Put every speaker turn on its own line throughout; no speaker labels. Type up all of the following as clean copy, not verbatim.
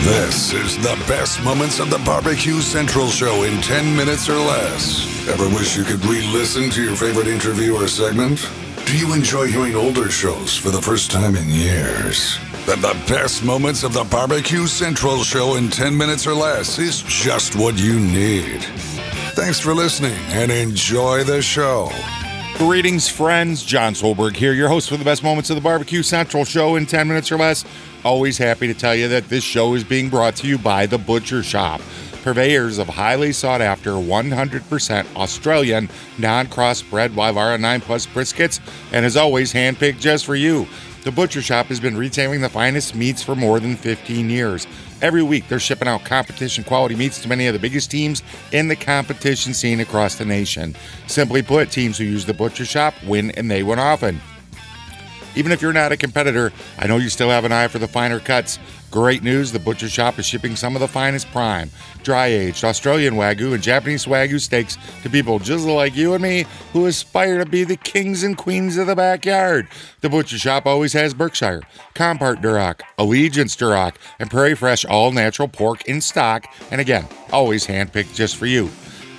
This is the best moments of the BBQ Central Show in 10 minutes or less. Ever wish you could re-listen to your favorite interview or segment? Do you enjoy hearing older shows for the first time in years? Then the best moments of the BBQ Central Show in 10 minutes or less is just what you need. Thanks for listening and enjoy the show.
Greetings, friends. John Solberg here, your host for the best moments of the BBQ Central Show in 10 minutes or less. Always happy to tell you that this show is being brought to you by The Butcher Shop, purveyors of highly sought-after 100% Australian non-crossbred Wyvara 9 Plus briskets, and as always, handpicked just for you. The Butcher Shop has been retailing the finest meats for more than 15 years. Every week, they're shipping out competition-quality meats to many of the biggest teams in the competition scene across the nation. Simply put, teams who use The Butcher Shop win, and they win often. Even if you're not a competitor, I know you still have an eye for the finer cuts. Great news, The Butcher Shop is shipping some of the finest prime, dry-aged Australian Wagyu and Japanese Wagyu steaks to people just like you and me who aspire to be the kings and queens of the backyard. The Butcher Shop always has Berkshire, Compart Duroc, Allegiance Duroc, and Prairie Fresh all-natural pork in stock, and again, always handpicked just for you.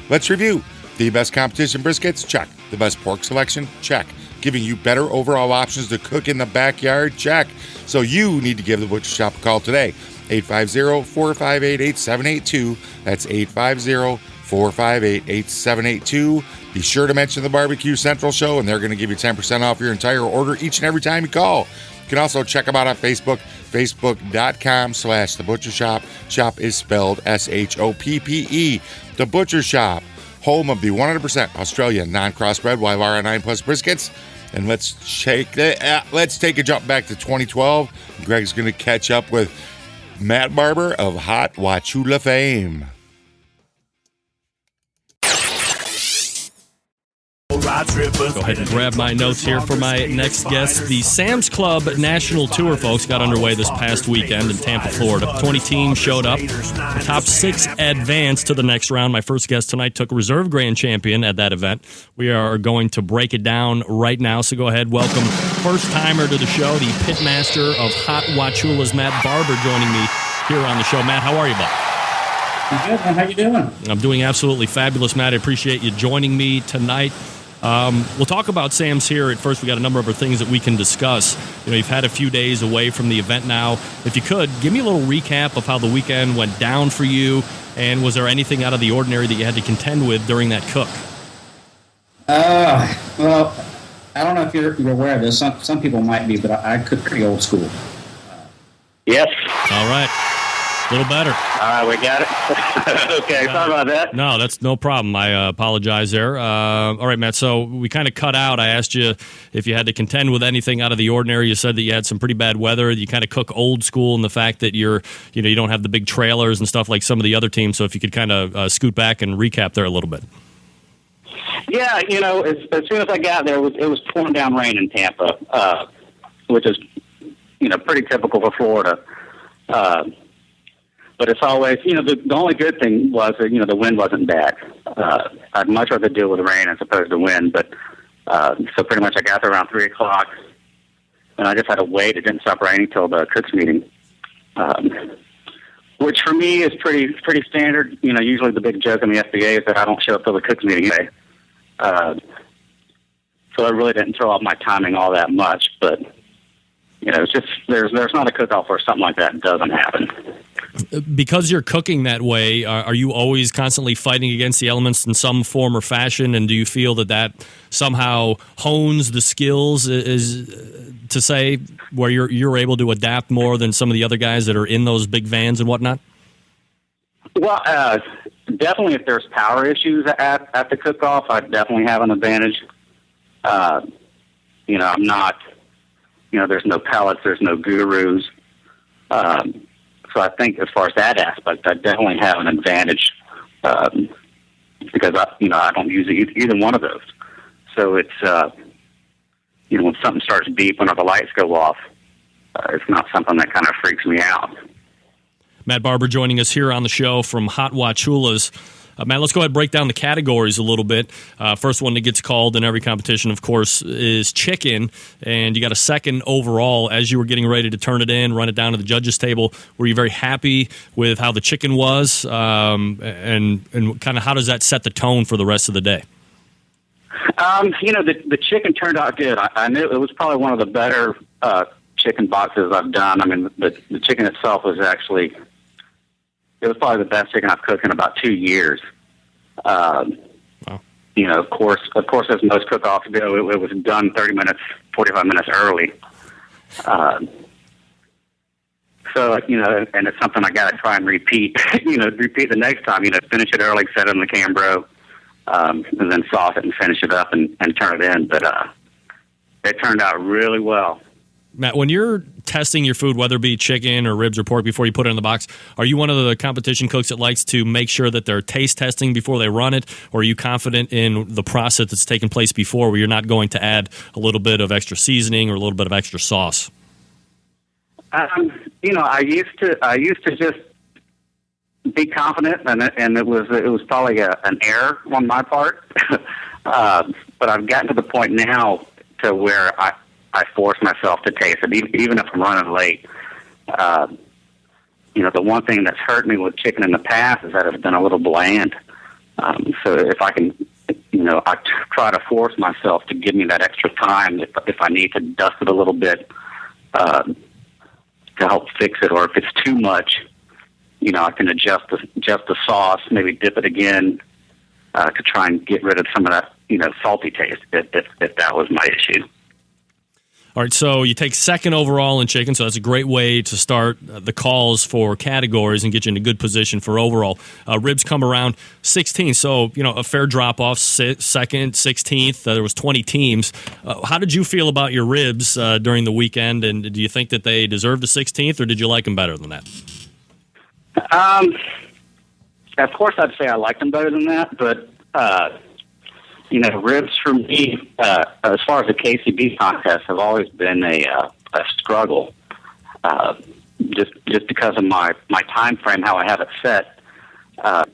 Let's review. The best competition briskets? Check. The best pork selection? Check. Giving you better overall options to cook in the backyard? Check. So you need to give the Butcher Shop a call today. 850-458-8782. That's 850-458-8782. Be sure to mention the BBQ Central Show, and they're going to give you 10% off your entire order each and every time you call. You can also check them out on Facebook, facebook.com/The Butcher Shop. Shop is spelled S-H-O-P-P-E. The Butcher Shop, home of the 100% Australian non-crossbred Wyvara 9 Plus briskets. And let's take a jump back to 2012. Greg's going to catch up with Matt Barber of Hot Wachula fame.
Go ahead and grab my notes here for my next guest. The Sam's Club National Tour, folks, got underway this past weekend in Tampa, Florida. 20 teams showed up. The top 6 advanced to the next round. My first guest tonight took reserve grand champion at that event. We are going to break it down right now, so go ahead. Welcome first-timer to the show, the pitmaster of Hot Wachula's Matt Barber joining me here on the show. Matt, how are you, bud?
I'm good, man. How you doing?
I'm doing absolutely fabulous, Matt. I appreciate you joining me tonight. We'll talk about Sam's here. At first, we got a number of other things that we can discuss. You know, you've had a few days away from the event now. If you could, give me a little recap of how the weekend went down for you, and was there anything out of the ordinary that you had to contend with during that cook?
Well, I don't know if you're aware of this. Some people might be, but I cook pretty old school.
Yes.
All right. A little better.
All right, we got it. Okay, sorry about that.
No, that's no problem. I apologize there. All right, Matt, so we kind of cut out. I asked you if you had to contend with anything out of the ordinary. You said that you had some pretty bad weather. You kind of cook old school in the fact that you don't have the big trailers and stuff like some of the other teams. So if you could kind of scoot back and recap there a little bit.
Yeah, as soon as I got there, it was pouring down rain in Tampa, which is, pretty typical for Florida. But it's always, the only good thing was that, the wind wasn't bad. I'd much rather deal with rain as opposed to wind. But so pretty much I got there around 3 o'clock, and I just had to wait. It didn't stop raining till the cooks meeting, which for me is pretty standard. Usually the big joke in the FBA is that I don't show up till the cooks meeting anyway. So it really didn't throw off my timing all that much. But, it's just there's not a cook-off where something like that doesn't happen.
Because you're cooking that way, are you always constantly fighting against the elements in some form or fashion? And do you feel that somehow hones the skills, is to say, where you're able to adapt more than some of the other guys that are in those big vans and whatnot?
Well, definitely if there's power issues at the cook-off, I definitely have an advantage. I'm not, there's no pellets, there's no gurus. So I think as far as that aspect, I definitely have an advantage because I don't use either one of those. So it's when something starts beeping or the lights go off, it's not something that kind of freaks me out.
Matt Barber joining us here on the show from Hot Wachula's. Matt, let's go ahead and break down the categories a little bit. First one that gets called in every competition, of course, is chicken, and you got a second overall. As you were getting ready to turn it in, run it down to the judges' table, were you very happy with how the chicken was, and kind of how does that set the tone for the rest of the day?
The chicken turned out good. I knew it was probably one of the better chicken boxes I've done. I mean, the chicken itself was actually... It was probably the best chicken I've cooked in about 2 years.
Wow.
Of course, as most cook-offs go, it was done 30 minutes, 45 minutes early. So, and it's something I got to try and repeat, repeat the next time, finish it early, set it in the Cambro, and then sauce it and finish it up and turn it in. But it turned out really well.
Matt, when you're testing your food, whether it be chicken or ribs or pork, before you put it in the box, are you one of the competition cooks that likes to make sure that they're taste testing before they run it, or are you confident in the process that's taken place before, where you're not going to add a little bit of extra seasoning or a little bit of extra sauce?
I used to just be confident, and it was probably an error on my part, but I've gotten to the point now to where I force myself to taste it, even if I'm running late. The one thing that's hurt me with chicken in the past is that it's been a little bland. So if I can, I try to force myself to give me that extra time if I need to dust it a little bit to help fix it, or if it's too much, I can adjust the sauce, maybe dip it again to try and get rid of some of that, salty taste if that was my issue.
All right, so you take second overall in chicken, so that's a great way to start the calls for categories and get you in a good position for overall. Ribs come around 16th, so a fair drop-off, second, 16th. There was 20 teams. How did you feel about your ribs during the weekend, and do you think that they deserved a 16th, or did you like them better than that?
Of course, I'd say I liked them better than that, but... ribs for me, as far as the KCB contest, have always been a struggle. Just because of my time frame, how I have it set. I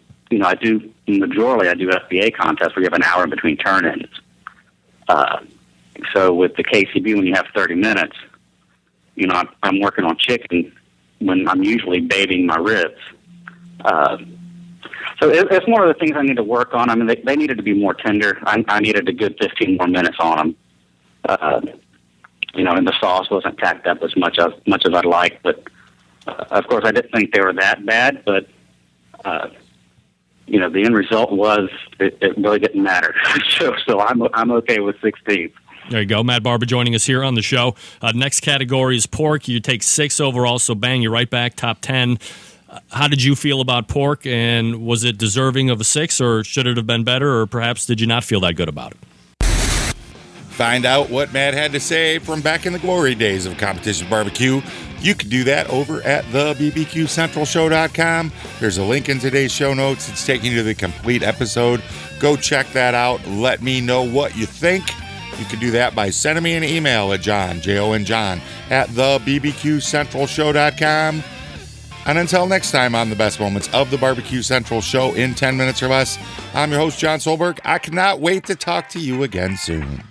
do FBA contests where you have an hour in between turn-ins. So with the KCB, when you have 30 minutes, I'm working on chicken when I'm usually bathing my ribs. So it's more of the things I need to work on. I mean, they needed to be more tender. I needed a good 15 more minutes on them. And the sauce wasn't tacked up as much as I'd like. But, of course, I didn't think they were that bad. But, the end result was it really didn't matter. so I'm okay with 16.
There you go. Matt Barber joining us here on the show. Next category is pork. You take 6 overall, so bang, you're right back, top 10. How did you feel about pork, and was it deserving of a 6, or should it have been better, or perhaps did you not feel that good about it?
Find out what Matt had to say from back in the glory days of competition barbecue. You can do that over at the BBQCentralShow.com. There's a link in today's show notes. It's taking you to the complete episode. Go check that out. Let me know what you think. You can do that by sending me an email at John at the BBQCentralShow.com. And until next time on the best moments of the Barbecue Central Show in 10 minutes or less, I'm your host, John Solberg. I cannot wait to talk to you again soon.